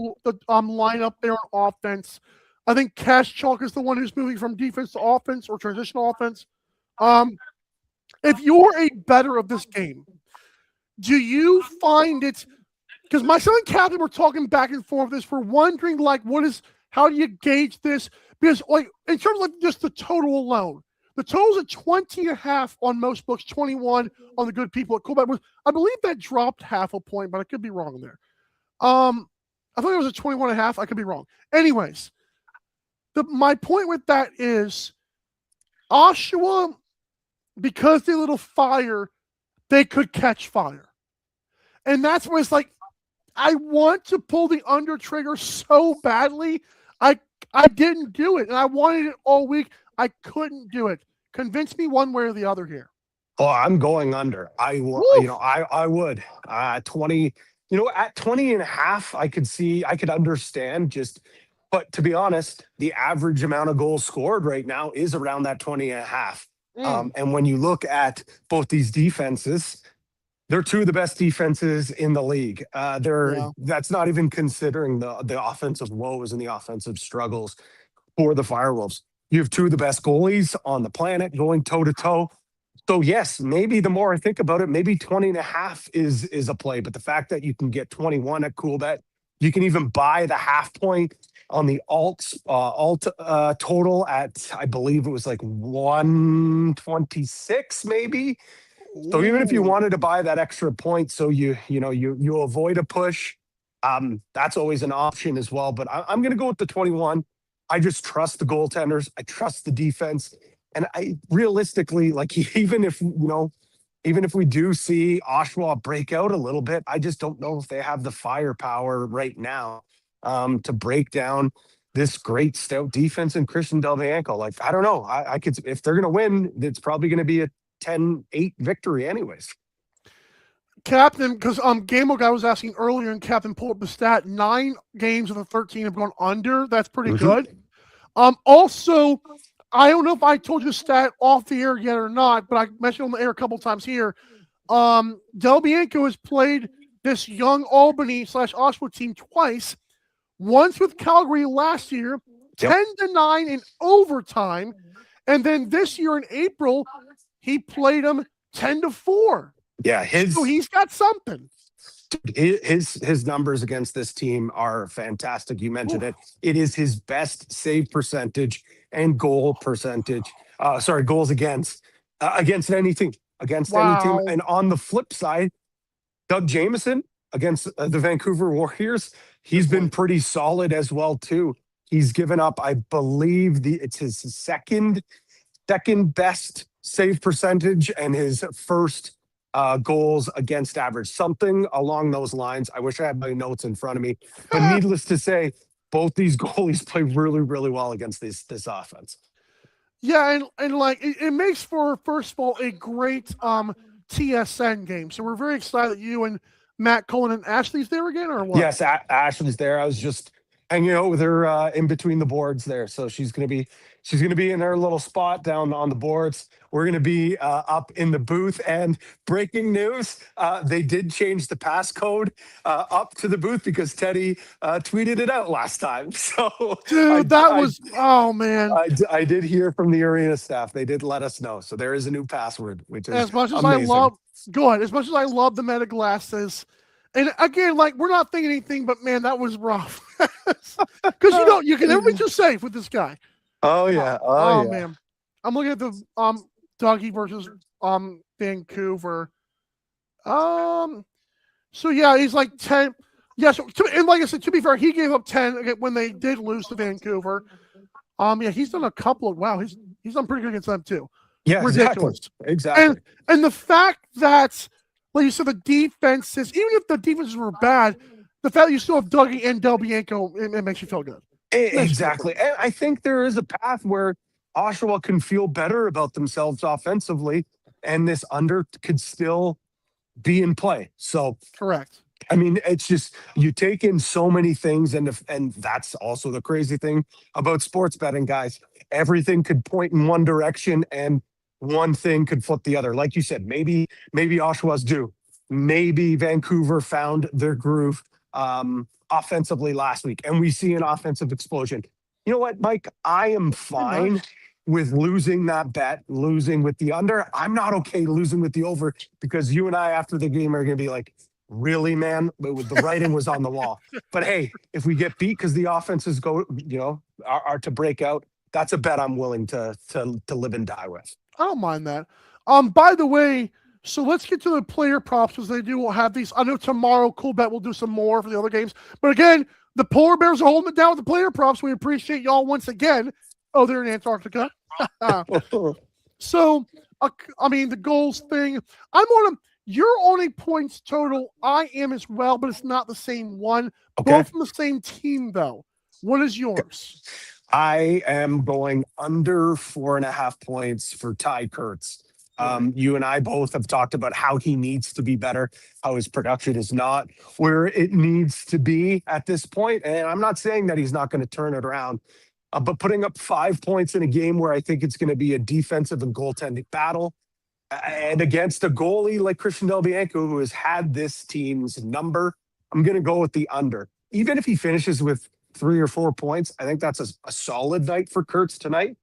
lineup there on offense. I think Cash Chalk is the one who's moving from defense to offense or transitional offense. If you're a better of this game, do you find it? Because myself and Catherine were talking back and forth this. We're wondering, like, how do you gauge this? Because, like, in terms of just the total alone, the total's at 20.5 on most books, 21 on the good people at Coolback. I believe that dropped half a point, but I could be wrong there. I thought it was at 21.5. I could be wrong. Anyways, my point with that is Oshawa, because they lit a fire, they could catch fire. And that's where it's like, I want to pull the under trigger so badly. I didn't do it, and I wanted it all week. I couldn't do it. Convince me one way or the other here. Oh, I'm going under. I would. 20, at 20.5, I could understand just, but to be honest, the average amount of goals scored right now is around that 20.5. And when you look at both these defenses, they're two of the best defenses in the league. That's not even considering the offensive woes and the offensive struggles for the Firewolves. You have two of the best goalies on the planet going toe to toe. So yes, maybe the more I think about it, maybe 20.5 is a play. But the fact that you can get 21 at CoolBet, you can even buy the half point on the alt total at, I believe it was like 126 maybe. So even if you wanted to buy that extra point, so you avoid a push, that's always an option as well. But I'm going to go with the 21. I just trust the goaltenders. I trust the defense, and I realistically, like, even if we do see Oshawa break out a little bit, I just don't know if they have the firepower right now to break down this great stout defense and Christian Delbianco. Like, I don't know. I could, if they're going to win, it's probably going to be a 10-8 victory anyways. Captain, because Gamble Guy was asking earlier, and Captain pulled up the stat, 9 games of the 13 have gone under. That's pretty good. Also, I don't know if I told you the stat off the air yet or not, but I mentioned on the air a couple times here. Delbianco has played this young Albany/Oshawa team twice. Once with Calgary last year, 10-9 in overtime, and then this year in April, he played them 10-4. Yeah, so he's got something. His numbers against this team are fantastic. You mentioned it. It is his best save percentage and goal percentage. Goals against anything, any team. And on the flip side, Doug Jamieson against the Vancouver Warriors, he's been pretty solid as well too. He's given up, I believe, it's his second best save percentage and his first goals against average, something along those lines. I wish I had my notes in front of me, but needless to say, both these goalies play really, really well against this offense. Yeah, and like it makes for, first of all, a great TSN game. So we're very excited that you and Matt Cullen and Ashley's there again, or what? Yes, Ashley's there. I was just hanging out with her in between the boards there. So she's gonna be in her little spot down on the boards. We're gonna be up in the booth. And breaking news, they did change the passcode up to the booth because Teddy tweeted it out last time. So Dude, oh man. I did hear from the arena staff. They did let us know. So there is a new password, which is As much as amazing. as much as I love the meta glasses, and again, like, we're not thinking anything, but man, that was rough. Because you can never be too safe with this guy. Oh yeah. Oh man. I'm looking at the Dougie versus Vancouver. So yeah, he's like 10. Yeah, so and like I said, to be fair, he gave up 10 when they did lose to Vancouver. Yeah, he's done a couple of he's done pretty good against them too. Yeah, ridiculous. Exactly. And the fact that, like you said, the defenses, even if the defenses were bad, the fact that you still have Dougie and Del Bianco, it makes you feel good. Exactly. And I think there is a path where Oshawa can feel better about themselves offensively, and this under could still be in play. So correct. I mean, it's just you take in so many things, and that's also the crazy thing about sports betting, guys. Everything could point in one direction, and one thing could flip the other. Like you said, maybe Oshawa's due. Maybe Vancouver found their groove offensively last week, and we see an offensive explosion. You know what, Mike? I am fine with losing that bet, losing with the under. I'm not okay losing with the over, because you and I after the game are going to be like, really, man? The writing was on the wall. But hey, if we get beat because the offenses are to break out, that's a bet I'm willing to live and die with. I don't mind that. By the way, so let's get to the player props, because they do have these. I know tomorrow Cool Bet will do some more for the other games. But again, the Polar Bears are holding it down with the player props. We appreciate y'all once again. Oh, they're in Antarctica. So, I mean, the goals thing, you're on a points total. I am as well, but it's not the same one. Okay. Both from the same team, though. What is yours? I am going under 4.5 points for Ty Kurtz. You and I both have talked about how he needs to be better, how his production is not where it needs to be at this point. And I'm not saying that he's not going to turn it around, but putting up 5 points in a game where I think it's going to be a defensive and goaltending battle, and against a goalie like Christian Del Bianco, who has had this team's number, I'm going to go with the under. Even if he finishes with 3 or 4 points, I think that's a solid night for Kurtz tonight.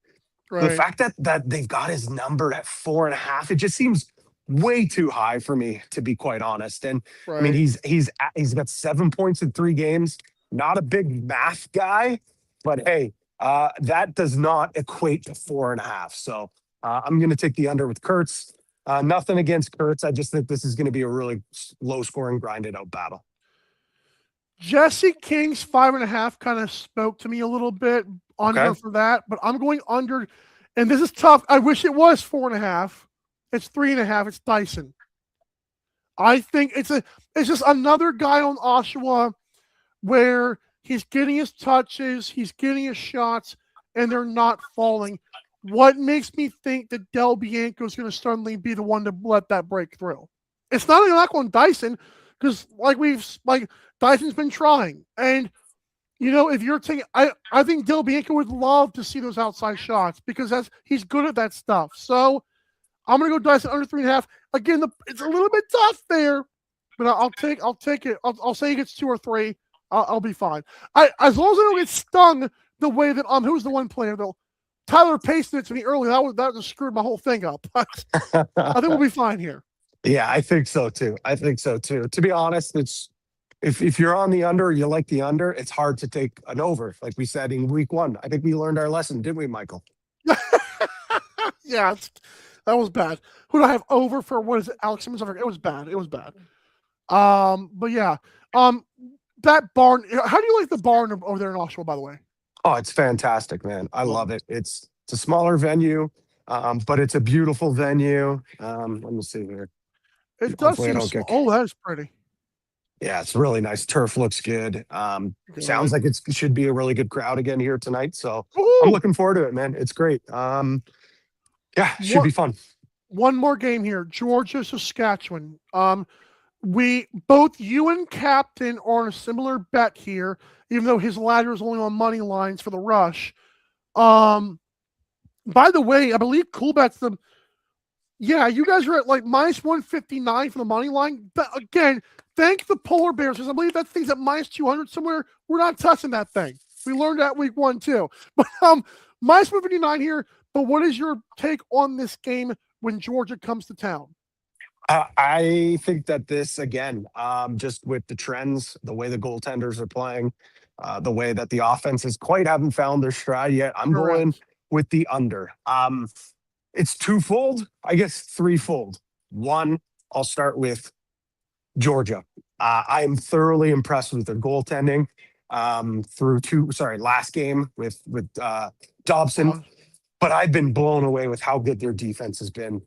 Right. The fact that they've got his number at 4.5, it just seems way too high for me, to be quite honest. And I mean, he's got 7 points in 3 games. Not a big math guy, but hey, that does not equate to 4.5. So I'm going to take the under with Kurtz. Nothing against Kurtz. I just think this is going to be a really low-scoring, grinded-out battle. Jesse King's 5.5 kind of spoke to me a little bit under for that, but I'm going under, and this is tough. I wish it was 4.5. It's 3.5. It's Dyson. I think it's just another guy on Oshawa where he's getting his touches, he's getting his shots, and they're not falling. What makes me think that Del Bianco is going to suddenly be the one to let that break through? It's not going Dyson, because Dyson's been trying. And, if you're taking, I think Del Bianco would love to see those outside shots, because he's good at that stuff. So I'm going to go Dyson under 3.5. Again, it's a little bit tough there, but I'll take it. I'll say he gets 2 or 3. I'll be fine. As long as I don't get stung the way that who's the one player though? Tyler pasted it to me earlier. That just screwed my whole thing up. I think we'll be fine here. Yeah, I think so too. To be honest, it's if you're on the under, or you like the under, it's hard to take an over. Like we said in week 1, I think we learned our lesson, didn't we, Michael? Yeah, that was bad. Who do I have over for? What is it? Alex Simmons? It was bad. But yeah, that barn. How do you like the barn over there in Oshawa, by the way? Oh, it's fantastic, man. I love it. It's a smaller venue, but it's a beautiful venue. Let me see here. It does seem small. Oh, that is pretty. Yeah, it's really nice. Turf looks good. Sounds like it should be a really good crowd again here tonight. So I'm looking forward to it, man. It's great. Yeah, should be fun. One more game here. Georgia, Saskatchewan. both you and Captain are on a similar bet here, even though his ladder is only on money lines for the Rush. By the way, I believe Cool Bet's them. Yeah, you guys are at like minus 159 for the money line. But again, thank the Polar Bears, because I believe that thing's at minus 200 somewhere. We're not touching that thing. We learned that week 1 too. But minus 159 here. But what is your take on this game when Georgia comes to town? I think that this, again, just with the trends, the way the goaltenders are playing, the way that the offenses quite haven't found their stride yet, I'm going with the under. It's twofold, I guess threefold. One, I'll start with Georgia. I am thoroughly impressed with their goaltending last game with Dobson. But I've been blown away with how good their defense has been,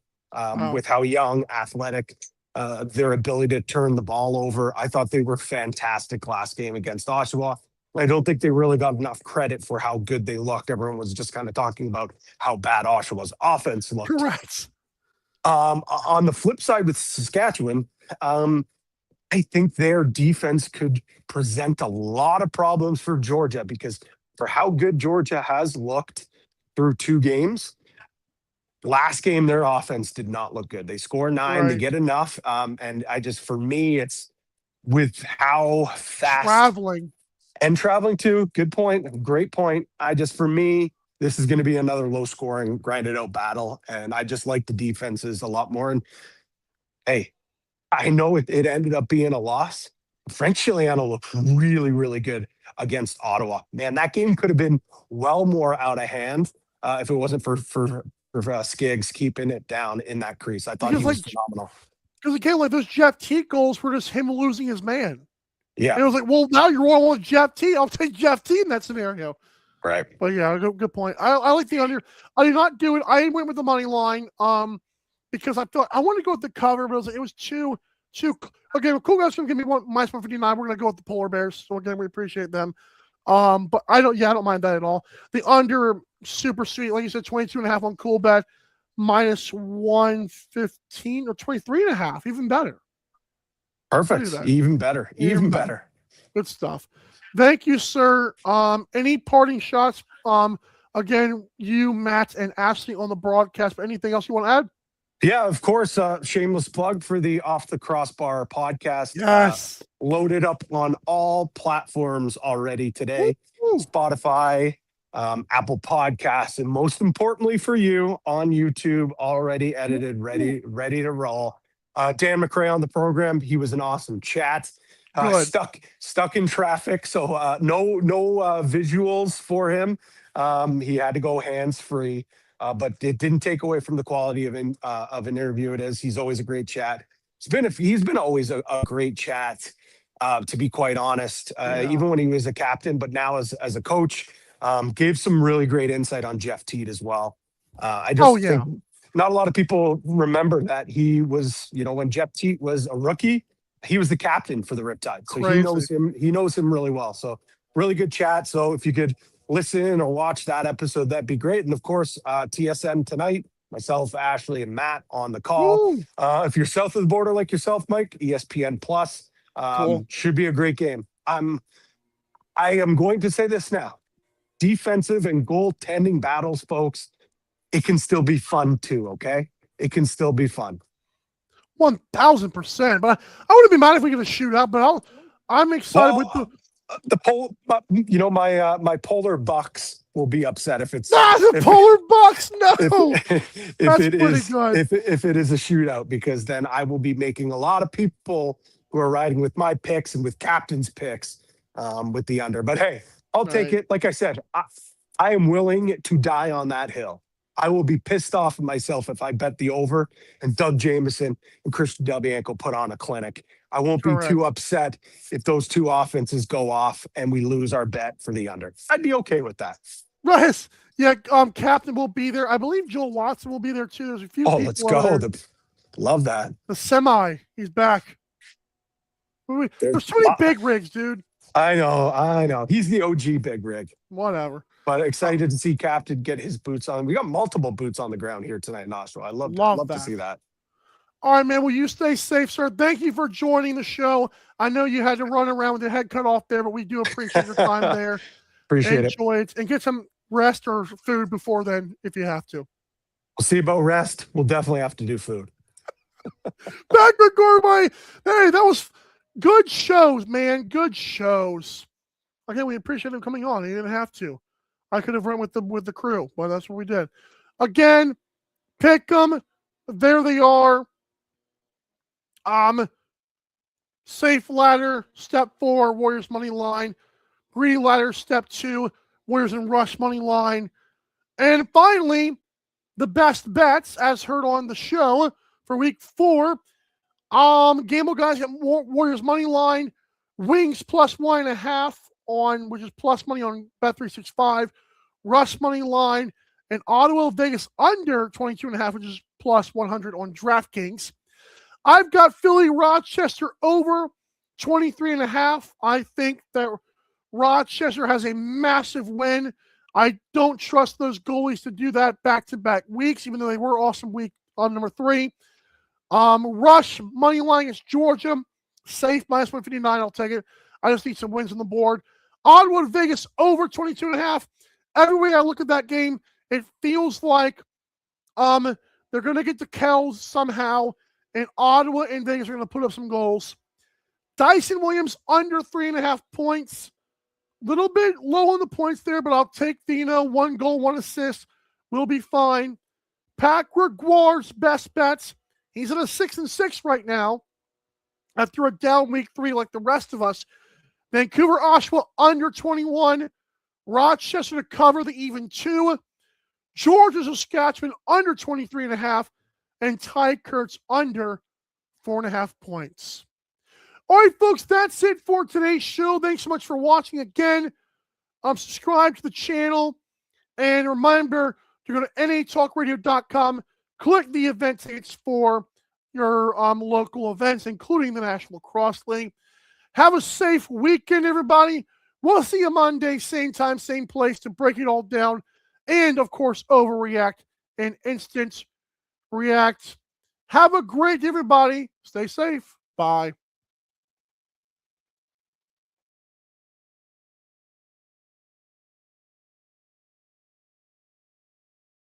with how young, athletic, their ability to turn the ball over. I thought they were fantastic last game against Oshawa. I don't think they really got enough credit for how good they looked. Everyone was just kind of talking about how bad Oshawa's offense looked. Correct. On the flip side with Saskatchewan, I think their defense could present a lot of problems for Georgia, because for how good Georgia has looked through 2 games, last game their offense did not look good. They score 9, they get enough. And for me, it's with how fast traveling too. Good point. Great point. For me, this is going to be another low scoring, grinded out battle. And I just like the defenses a lot more. And hey, I know it ended up being a loss. Frank Chiliano looked really, really good against Ottawa. Man, that game could have been well more out of hand if it wasn't for Skiggs keeping it down in that crease. I thought he was phenomenal. Because again, like those Jeff T goals were just him losing his man. Yeah. And it was like, well, now you're rolling with Jeff T. I'll take Jeff T in that scenario. Right. But yeah, good point. I like the under. I did not do it. I went with the money line because I thought I wanted to go with the cover, but it was too. Okay, Cool Guys going to give me minus 159. We're going to go with the Polar Bears. So again, we appreciate them. But I don't mind that at all. The under, super sweet. Like you said, 22.5 on Cool Bet, minus 115 or 23.5. Even better. Perfect. Even better. Even better. Good stuff. Thank you, sir. Any parting shots? Again, you, Matt, and Ashley on the broadcast. But anything else you want to add? Yeah, of course. Shameless plug for the Off the Crossbar podcast. Yes. Loaded up on all platforms already today. Woo-hoo. Spotify, Apple Podcasts, and most importantly for you, on YouTube, already edited, ready to roll. Dan McRae on the program. He was an awesome chat. Stuck in traffic, so no visuals for him. He had to go hands-free. But it didn't take away from the quality of an interview. He's always a great chat. He's been always a great chat, to be quite honest. Even when he was a captain, but now as a coach, gave some really great insight on Jeff Teat as well. I think not a lot of people remember that he was, when Jeff Teat was a rookie, he was the captain for the Riptide. So he knows him really well. So really good chat. So if you could listen or watch that episode, that'd be great. And of course, TSN tonight, myself, Ashley, and Matt on the call. If you're south of the border like yourself, Mike, ESPN Plus, should be a great game. I am going to say this now. Defensive and goaltending battles, folks, it can still be fun too, okay? It can still be fun. 1,000%. But I wouldn't be mad if we get a shootout, but I'm excited with my polar bucks will be upset if it's the polar bucks. No, if it is a shootout, because then I will be making a lot of people who are riding with my picks and with captain's picks with the under. But hey, I'll take it. Like I said, I am willing to die on that hill. I will be pissed off at myself if I bet the over and Doug Jamieson and Christian Delbianco put on a clinic. I won't be too upset if those 2 offenses go off and we lose our bet for the under. I'd be okay with that. Right. Yeah, Captain will be there. I believe Joel Watson will be there too. There's a few people. Let's go. Love that. The semi, he's back. There's too many big rigs, dude. I know. He's the OG big rig. Whatever. But excited to see Captain get his boots on. We got multiple boots on the ground here tonight in Oshawa. I love to see that. All right, man. Well, you stay safe, sir. Thank you for joining the show. I know you had to run around with your head cut off there, but we do appreciate your time there. Appreciate it. Enjoy it. And get some rest or food before then if you have to. We'll see about rest. We'll definitely have to do food. Back with Gourmet. Hey, that was good shows, man. Good shows. Again, we appreciate him coming on. He didn't have to. I could have run with the crew, but that's what we did. Again, pick them. There they are. Safe ladder, step 4, Warriors money line. Greedy ladder, step 2, Warriors and Rush money line. And finally, the best bets, as heard on the show for week 4. Gamble guys get Warriors money line, Wings plus 1.5 on, which is plus money on Bet365, Rush money line, and Ottawa Vegas under 22.5, which is plus 100 on DraftKings. I've got Philly Rochester over 23.5. I think that Rochester has a massive win. I don't trust those goalies to do that back-to-back weeks, even though they were awesome week on number 3. Rush money line is Georgia. Safe minus 159. I'll take it. I just need some wins on the board. Ottawa Vegas over 22.5. Every way I look at that game, it feels like they're going to get the Kells somehow, and Ottawa and Vegas are going to put up some goals. Dyson Williams under 3.5 points. Little bit low on the points there, but I'll take Dino. 1 goal, 1 assist. We'll be fine. Pat Gregoire's best bets. He's at a 6-6 right now after a down week 3 like the rest of us. Vancouver Oshawa under 21. Rochester to cover the even 2. Georgia Saskatchewan under 23.5. And Ty Kurtz under 4.5 points. All right, folks, that's it for today's show. Thanks so much for watching again. Subscribe to the channel. And remember to go to natalkradio.com. Click the event tickets for your local events, including the National Lacrosse League. Have a safe weekend, everybody. We'll see you Monday, same time, same place, to break it all down. And, of course, overreact and instant react. Have a great day, everybody. Stay safe. Bye.